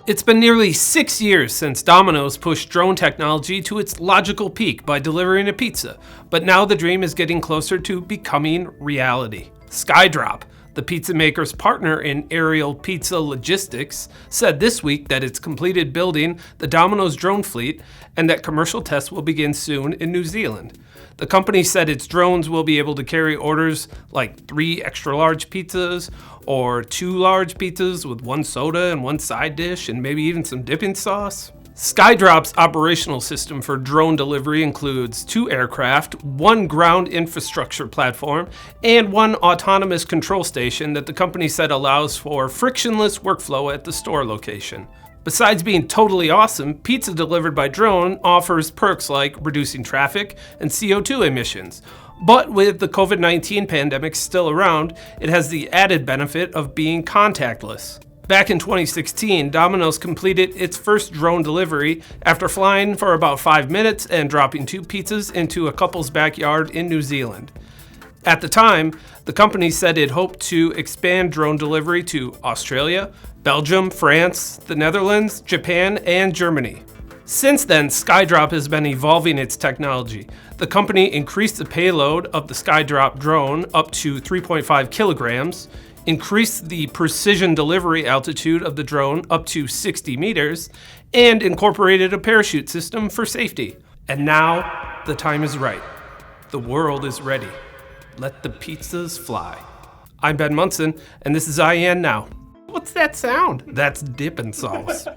It's been nearly 6 years since Domino's pushed drone technology to its logical peak by delivering a pizza, but now the dream is getting closer to becoming reality. SkyDrop, the pizza maker's partner in aerial pizza logistics, said this week that it's completed building the Domino's drone fleet and that commercial tests will begin soon in New Zealand. The company said its drones will be able to carry orders like 3 extra large pizzas or 2 large pizzas with 1 soda and 1 side dish and maybe even some dipping sauce. SkyDrop's operational system for drone delivery includes 2 aircraft, 1 ground infrastructure platform, and 1 autonomous control station that the company said allows for frictionless workflow at the store location. Besides being totally awesome, pizza delivered by drone offers perks like reducing traffic and CO2 emissions. But with the COVID-19 pandemic still around, it has the added benefit of being contactless. Back in 2016, Domino's completed its first drone delivery after flying for about 5 minutes and dropping 2 pizzas into a couple's backyard in New Zealand. At the time, the company said it hoped to expand drone delivery to Australia, Belgium, France, the Netherlands, Japan, and Germany. Since then, SkyDrop has been evolving its technology. The company increased the payload of the SkyDrop drone up to 3.5 kilograms, increased the precision delivery altitude of the drone up to 60 meters, and incorporated a parachute system for safety. And now, the time is right. The world is ready. Let the pizzas fly. I'm Ben Munson, and this is IEN Now. What's that sound? That's dipping sauce.